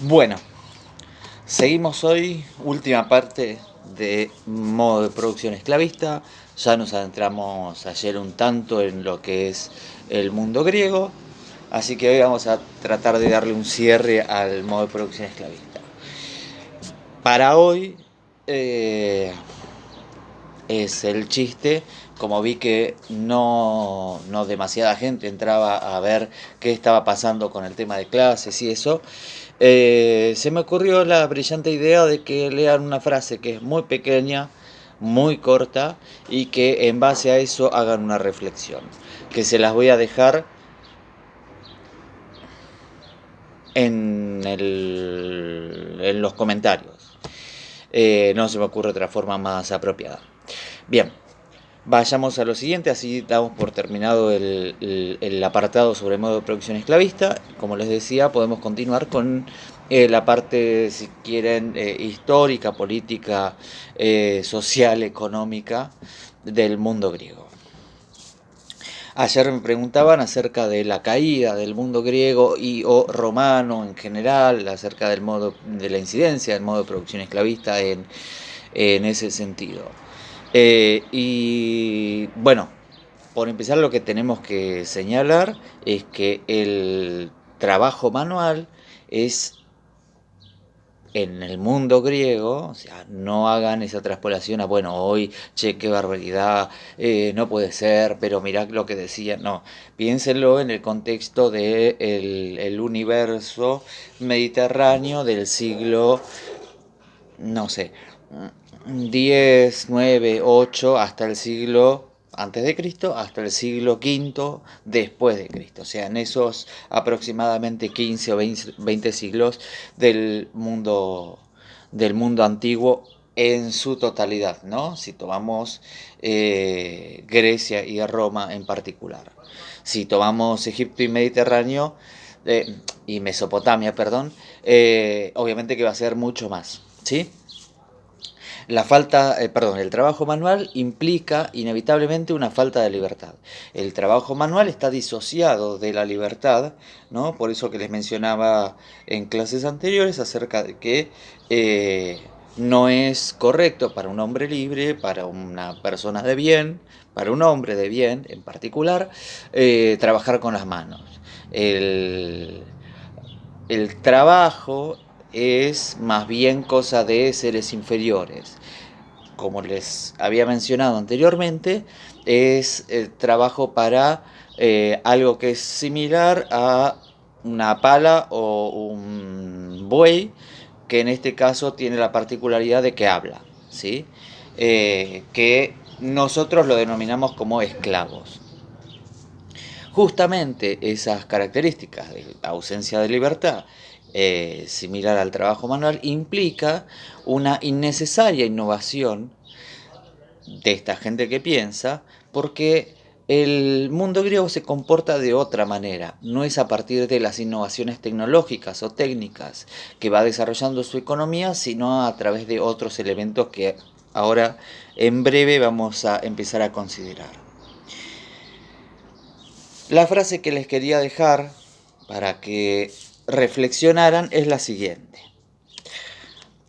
Bueno, seguimos hoy, última parte de modo de producción esclavista. Ya nos adentramos ayer un tanto en lo que es el mundo griego, así que hoy vamos a tratar de darle un cierre al modo de producción esclavista. Para hoy es el chiste, como vi que no demasiada gente entraba a ver qué estaba pasando con el tema de clases y eso, se me ocurrió la brillante idea de que lean una frase que es muy pequeña, muy corta, y que en base a eso hagan una reflexión, que se las voy a dejar en los comentarios. No se me ocurre otra forma más apropiada. Bien, vayamos a lo siguiente, así damos por terminado el apartado sobre modo de producción esclavista. Como les decía, podemos continuar con la parte, si quieren, histórica, política, social, económica del mundo griego. Ayer me preguntaban acerca de la caída del mundo griego y o romano en general, acerca del modo de la incidencia del modo de producción esclavista en ese sentido. Y bueno, por empezar lo que tenemos que señalar es que el trabajo manual es en el mundo griego, o sea, no hagan esa traspolación a, bueno, hoy, che, qué barbaridad, no puede ser, pero mirá lo que decía, no, piénsenlo en el contexto de el universo mediterráneo del siglo, no sé, 10 9 8 hasta el siglo antes de Cristo, hasta el siglo V después de Cristo. O sea, en esos aproximadamente 15 o 20 siglos del mundo antiguo en su totalidad, ¿no? Si tomamos Grecia y Roma en particular. Si tomamos Egipto y Mediterráneo, y Mesopotamia, perdón, obviamente que va a ser mucho más, ¿sí? El trabajo manual implica inevitablemente una falta de libertad. El trabajo manual está disociado de la libertad, ¿no? Por eso que les mencionaba en clases anteriores acerca de que no es correcto para un hombre libre, para una persona de bien, para un hombre de bien en particular, trabajar con las manos. El, el trabajo es más bien cosa de seres inferiores. Como les había mencionado anteriormente, es el trabajo para algo que es similar a una pala o un buey, que en este caso tiene la particularidad de que habla, ¿sí? Que nosotros lo denominamos como esclavos. Justamente esas características de ausencia de libertad, similar al trabajo manual, implica una innecesaria innovación de esta gente que piensa, porque el mundo griego se comporta de otra manera, no es a partir de las innovaciones tecnológicas o técnicas que va desarrollando su economía, sino a través de otros elementos que ahora en breve vamos a empezar a considerar. La frase que les quería dejar para que reflexionaran es la siguiente.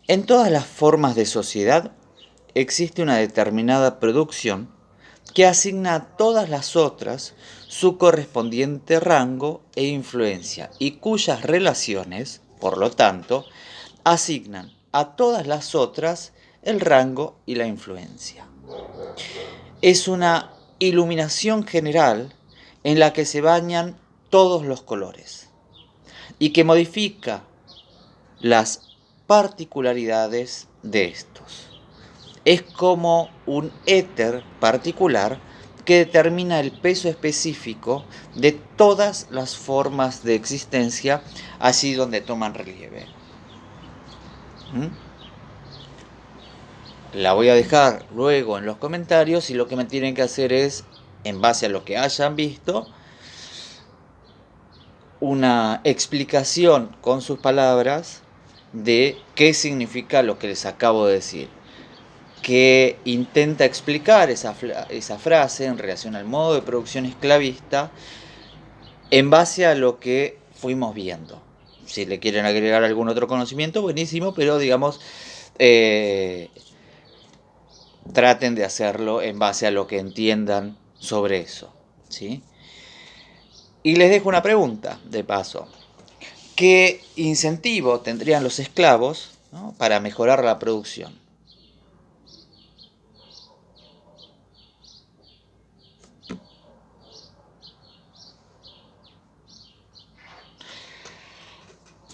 En todas las formas de sociedad existe una determinada producción que asigna a todas las otras su correspondiente rango e influencia y cuyas relaciones, por lo tanto, asignan a todas las otras el rango y la influencia. Es una iluminación general en la que se bañan todos los colores y que modifica las particularidades de estos. Es como un éter particular que determina el peso específico de todas las formas de existencia allí donde toman relieve. ¿Mm? La voy a dejar luego en los comentarios y lo que me tienen que hacer es, en base a lo que hayan visto, una explicación con sus palabras de qué significa lo que les acabo de decir, que intenta explicar esa frase en relación al modo de producción esclavista en base a lo que fuimos viendo. Si le quieren agregar algún otro conocimiento, buenísimo, pero digamos, traten de hacerlo en base a lo que entiendan sobre eso, ¿sí? Y les dejo una pregunta, de paso. ¿Qué incentivo tendrían los esclavos, ¿no?, para mejorar la producción?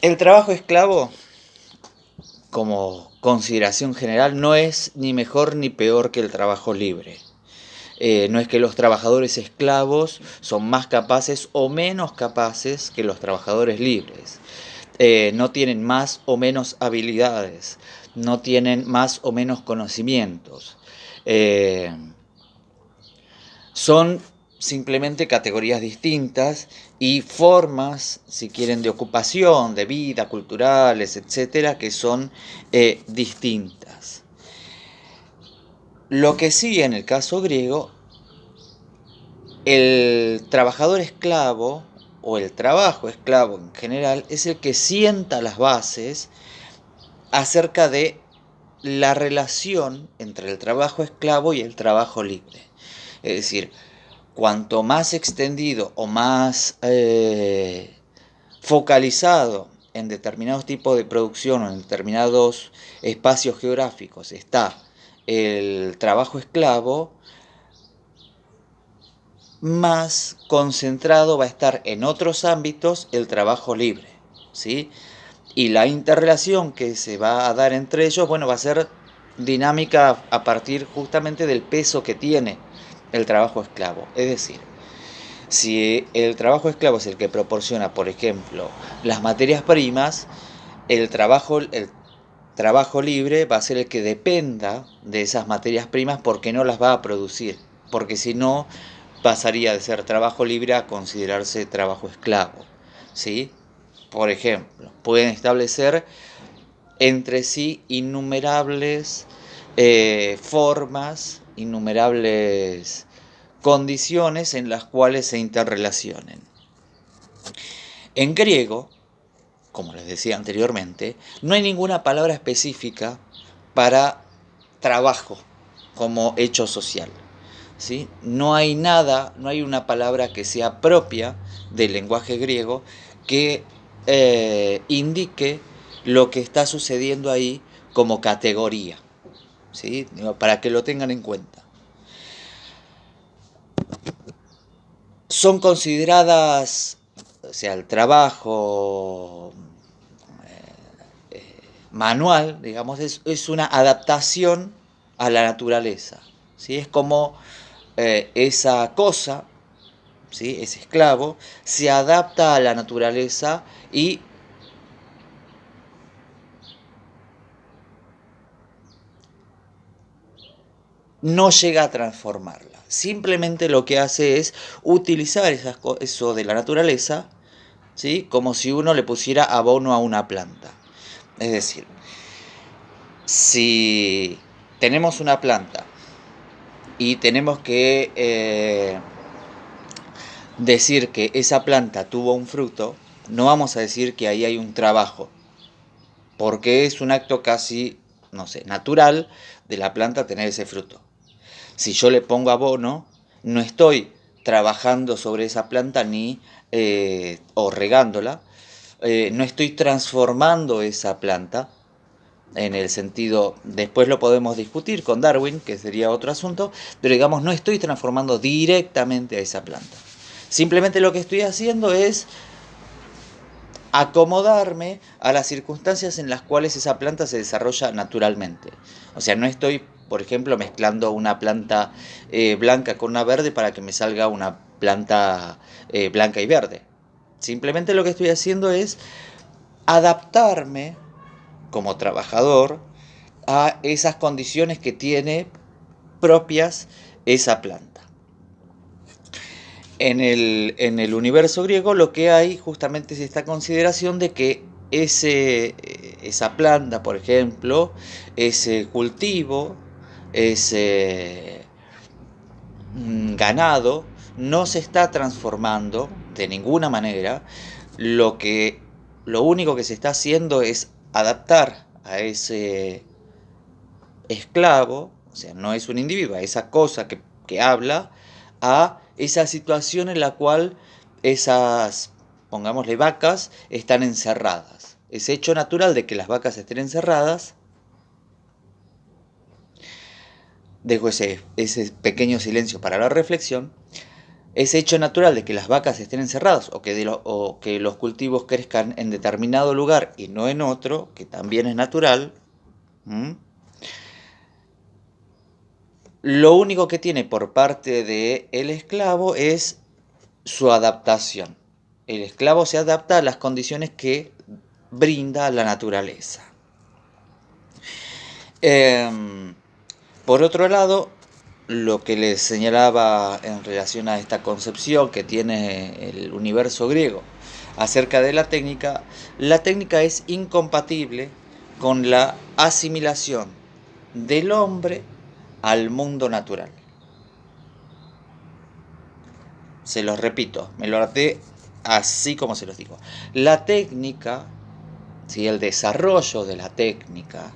El trabajo esclavo, como consideración general, no es ni mejor ni peor que el trabajo libre. No es que los trabajadores esclavos son más capaces o menos capaces que los trabajadores libres. No tienen más o menos habilidades, no tienen más o menos conocimientos. Son simplemente categorías distintas y formas, si quieren, de ocupación, de vida, culturales, etcétera, que son distintas. Lo que sí, en el caso griego, el trabajador esclavo o el trabajo esclavo en general es el que sienta las bases acerca de la relación entre el trabajo esclavo y el trabajo libre. Es decir, cuanto más extendido o más focalizado en determinados tipos de producción o en determinados espacios geográficos está el trabajo esclavo, más concentrado va a estar en otros ámbitos el trabajo libre, ¿sí? Y la interrelación que se va a dar entre ellos, bueno, va a ser dinámica a partir justamente del peso que tiene el trabajo esclavo. Es decir, si el trabajo esclavo es el que proporciona, por ejemplo, las materias primas, el trabajo libre va a ser el que dependa de esas materias primas porque no las va a producir, porque si no pasaría de ser trabajo libre a considerarse trabajo esclavo, ¿sí? Por ejemplo, pueden establecer entre sí innumerables formas, innumerables condiciones en las cuales se interrelacionen. En griego, como les decía anteriormente, no hay ninguna palabra específica para trabajo como hecho social, ¿sí? No hay nada, no hay una palabra que sea propia del lenguaje griego que indique lo que está sucediendo ahí como categoría, ¿sí? Para que lo tengan en cuenta. Son consideradas, o sea, el trabajo manual, digamos, es una adaptación a la naturaleza, ¿sí? Es como esa cosa, ¿sí?, ese esclavo, se adapta a la naturaleza y no llega a transformarla. Simplemente lo que hace es utilizar eso de la naturaleza, ¿sí?, como si uno le pusiera abono a una planta. Es decir, si tenemos una planta y tenemos que decir que esa planta tuvo un fruto, no vamos a decir que ahí hay un trabajo, porque es un acto casi, no sé, natural de la planta tener ese fruto. Si yo le pongo abono, no estoy trabajando sobre esa planta ni o regándola, no estoy transformando esa planta en el sentido, después lo podemos discutir con Darwin, que sería otro asunto, pero digamos, no estoy transformando directamente a esa planta. Simplemente lo que estoy haciendo es acomodarme a las circunstancias en las cuales esa planta se desarrolla naturalmente. O sea, no estoy, por ejemplo, mezclando una planta blanca con una verde para que me salga una planta blanca y verde. Simplemente lo que estoy haciendo es adaptarme como trabajador a esas condiciones que tiene propias esa planta. En el universo griego lo que hay justamente es esta consideración de que esa planta, por ejemplo, ese cultivo, ese ganado, no se está transformando de ninguna manera. Lo que lo único que se está haciendo es adaptar a ese esclavo, o sea, no es un individuo, a esa cosa que habla, a esa situación en la cual esas, pongámosle, vacas están encerradas. Ese hecho natural de que las vacas estén encerradas, dejo ese pequeño silencio para la reflexión, ese hecho natural de que las vacas estén encerradas o que los cultivos crezcan en determinado lugar y no en otro, que también es natural, ¿m? Lo único que tiene por parte del esclavo es su adaptación. El esclavo se adapta a las condiciones que brinda la naturaleza. Por otro lado, lo que les señalaba en relación a esta concepción que tiene el universo griego acerca de la técnica es incompatible con la asimilación del hombre al mundo natural. Se los repito, me lo harté así como se los digo. La técnica, ¿sí? El desarrollo de la técnica,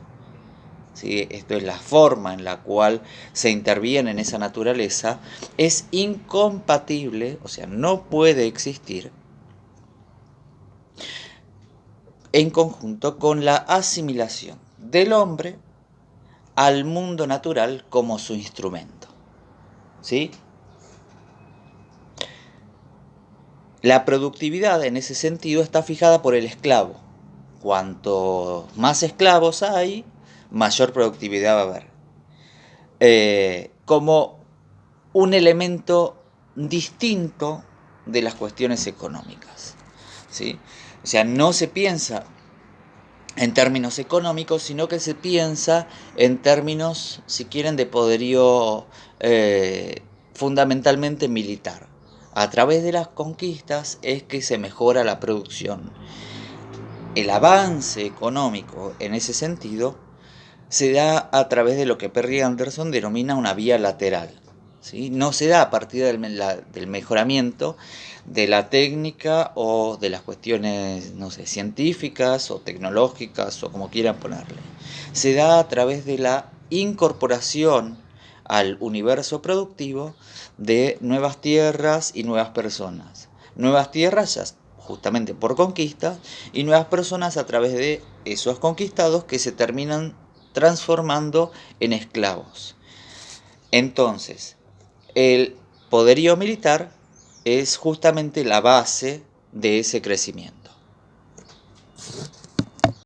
¿sí? Esto es la forma en la cual se interviene en esa naturaleza, es incompatible, o sea, no puede existir en conjunto con la asimilación del hombre al mundo natural como su instrumento. ¿Sí? La productividad en ese sentido está fijada por el esclavo. Cuanto más esclavos hay, mayor productividad va a haber. Como un elemento distinto de las cuestiones económicas, ¿sí? O sea, no se piensa en términos económicos, sino que se piensa en términos, si quieren, de poderío fundamentalmente militar. A través de las conquistas es que se mejora la producción. El avance económico en ese sentido se da a través de lo que Perry Anderson denomina una vía lateral, ¿sí? No se da a partir del mejoramiento de la técnica o de las cuestiones, no sé, científicas o tecnológicas o como quieran ponerle. Se da a través de la incorporación al universo productivo de nuevas tierras y nuevas personas. Nuevas tierras ya justamente por conquista y nuevas personas a través de esos conquistados que se terminan transformando en esclavos. Entonces, el poderío militar es justamente la base de ese crecimiento.